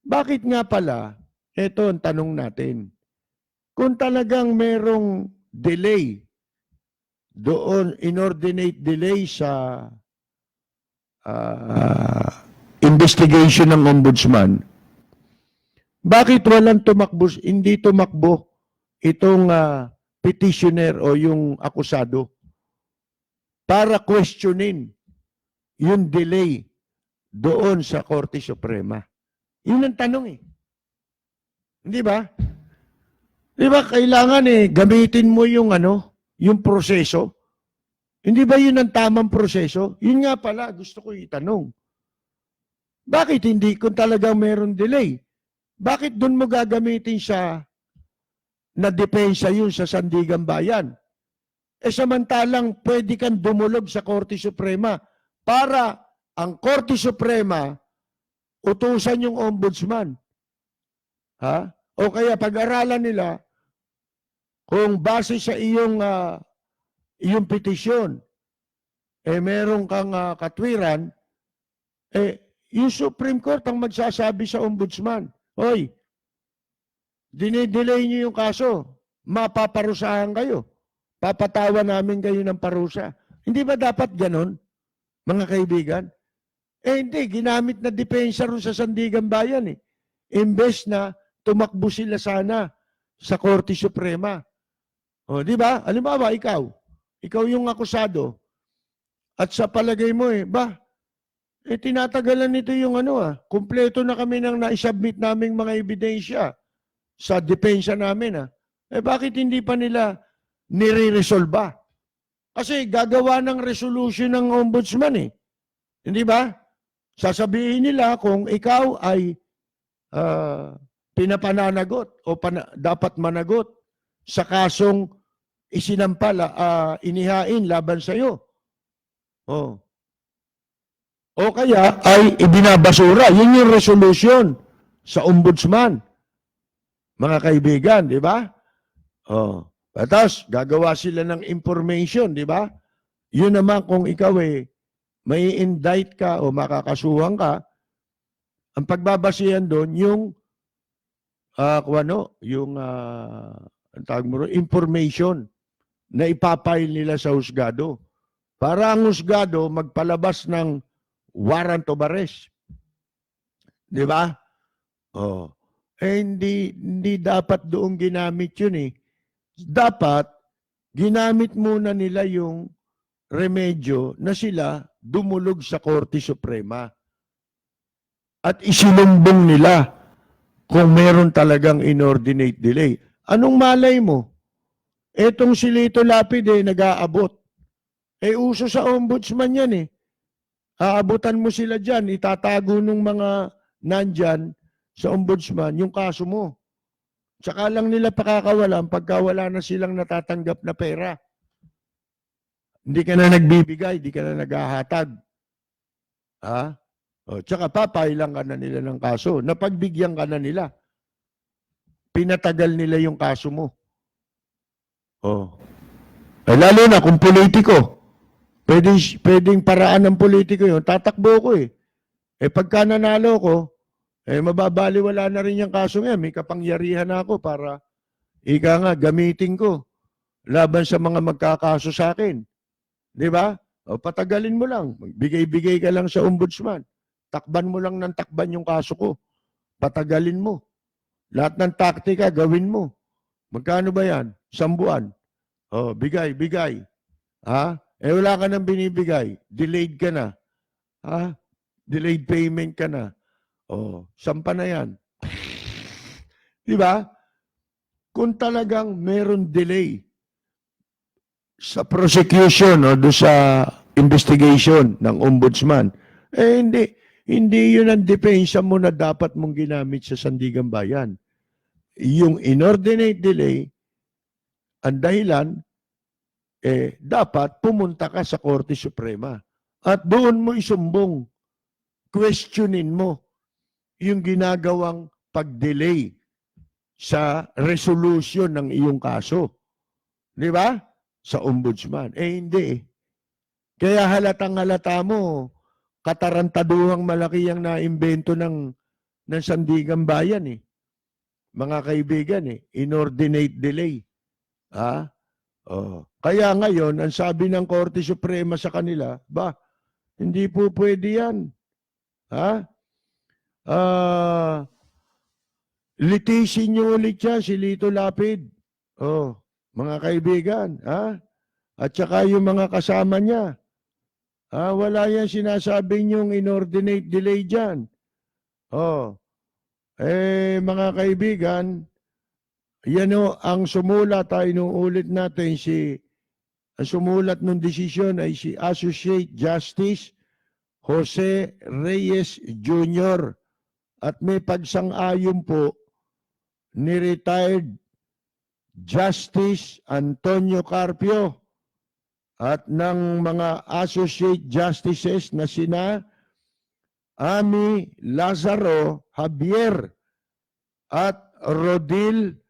Bakit nga pala, ito ang tanong natin, kung talagang merong delay, doon, inordinate delay sa investigation ng ombudsman, bakit walang tumakbo, hindi tumakbo itong petitioner o yung akusado para questionin yung delay doon sa Korte Suprema? Yun ang tanong eh. Hindi ba? Di ba kailangan gamitin mo yung yung proseso? Hindi ba yun ang tamang proseso? Yun nga pala, gusto ko itanong. Bakit hindi kung talagang meron delay? Bakit doon mo gagamitin siya na depensa yun sa Sandigan Bayan? Samantalang pwede kang dumulog sa Korte Suprema para ang Korte Suprema utusan yung ombudsman. Ha? O kaya pag-aralan nila kung base sa iyong petisyon, meron kang katwiran, yung Supreme Court ang magsasabi sa ombudsman, hoy, dinidelay niyo yung kaso, mapaparusahan kayo. Papatawa namin kayo ng parusa. Hindi ba dapat ganon, mga kaibigan? Hindi, ginamit na depensa rin sa Sandigan Bayan eh. Imbes na tumakbo sila sana sa Korte Suprema. O, di ba? Halimbawa, ikaw yung akusado. At sa palagay mo tinatagalan nito yung kumpleto na kami nang na-submit naming mga ebidensya sa depensa namin bakit hindi pa nila nire-resolba? Kasi gagawa ng resolution ng ombudsman Hindi ba? Sasabihin nila kung ikaw ay pinapananagot o dapat managot sa kasong isinampala, inihain laban sa iyo. O kaya ay ibinabasura. Yun yung resolution sa ombudsman. Mga kaibigan, di ba? Tapos, gagawa sila ng information, di ba? Yun naman kung ikaw may indict ka o makakasuhan ka, ang pagbabasihan doon yung information na ipapile nila sa husgado. Para ang husgado magpalabas ng warrant of arrest. Di ba? Hindi dapat doon ginamit yun Dapat, ginamit muna nila yung remedyo na sila dumulog sa Korte Suprema. At isinumbong nila kung meron talagang inordinate delay. Anong malay mo? Etong si Lito Lapid nag-aabot. Uso sa ombudsman yan Aabutan mo sila dyan, itatago ng mga nandyan sa ombudsman yung kaso mo. Tsaka lang nila pakakawalan pagka wala na silang natatanggap na pera. Hindi ka na nagbibigay, hindi ka na naghahatag. Tsaka papailang ka na nila ng kaso. Napagbigyan ka na nila. Pinatagal nila yung kaso mo. Lalo na kung politiko. Pwedeng paraan ng politiko yun. Tatakbo ko pagka nanalo ko, mababaliwala na rin yung kaso ngayon. May kapangyarihan ako para gamitin ko laban sa mga magkakaso sa akin. Di ba? Patagalin mo lang. Bigay-bigay ka lang sa ombudsman. Takban mo lang ng takban yung kaso ko. Patagalin mo. Lahat ng taktika, gawin mo. Magkano ba yan? 1 buwan. Bigay. Wala ka nang binibigay. Delayed ka na. Delayed payment ka na. Sampa na yan. Di ba? Kung talagang meron delay sa prosecution o do sa investigation ng ombudsman, hindi yun ang depensa mo na dapat mong ginamit sa Sandigan Bayan. Yung inordinate delay, ang dahilan, dapat pumunta ka sa Korte Suprema. At doon mo isumbong, questionin mo yung ginagawang pag-delay sa resolution ng iyong kaso. Di ba? Sa ombudsman. Hindi. Kaya halatang-halata mo, katarantaduhang malaki ang naimbento ng Sandigan Bayan Mga kaibigan inordinate delay. Kaya ngayon, ang sabi ng Korte Suprema sa kanila, hindi po pwede yan. Litisin nyo ulit yan, si Lito Lapid. Mga kaibigan, at saka yung mga kasama niya. Wala yan sinasabing yung inordinate delay dyan. Mga kaibigan, yan o, ang sumulat, inuulit natin, ang sumulat ng desisyon ay si Associate Justice Jose Reyes Jr. At may pagsang-ayon po ni retired Justice Antonio Carpio at ng mga Associate Justices na sina Ami Lazaro Javier at Rodil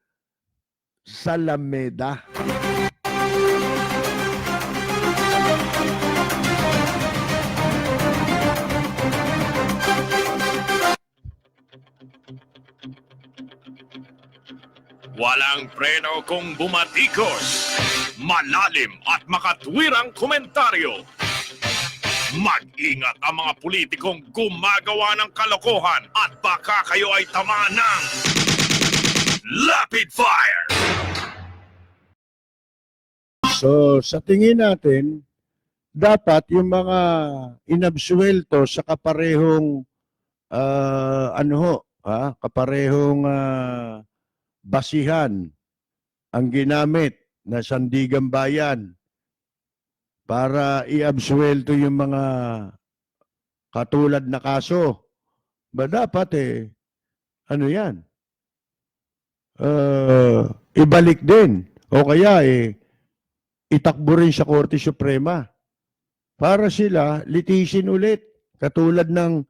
Salameda. Walang preno kung bumatikos, malalim at makatwirang komentaryo. Mag-ingat ang mga politikong gumagawa ng kalokohan at baka kayo ay tamaan ng Rapid Fire! So, sa tingin natin, dapat yung mga inabsuelto sa kaparehong kaparehong basihan ang ginamit na sandigang bayan para i-absuelto yung mga katulad na kaso. Ba dapat yan? Ibalik din. O kaya itakbo rin sa Korte Suprema para sila litisin ulit. Katulad ng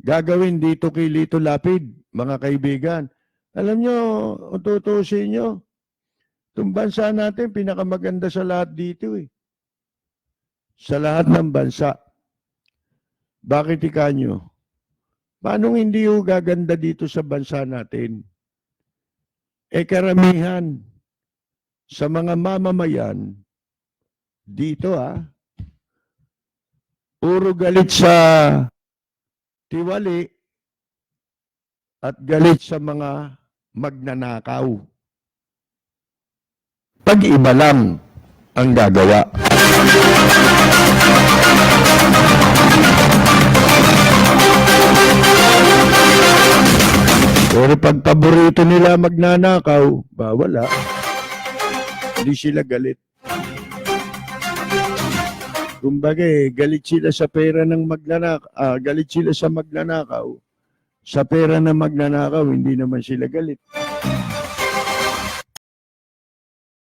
gagawin dito kay Lito Lapid, mga kaibigan. Alam nyo, tutusin nyo, itong bansa natin, pinakamaganda sa lahat dito Sa lahat ng bansa. Bakit ikanyo? Paano hindi gaganda dito sa bansa natin? Karamihan sa mga mamamayan dito puro galit sa tiwali at galit sa mga magnanakaw. Pag-iba lang ang gagawa. Pero pag paborito nila magnanakaw, wala. Hindi sila galit. Kumbaga galit sila sa pera ng magnanakaw, galit sila sa magnanakaw. Sa pera ng magnanakaw, hindi naman sila galit.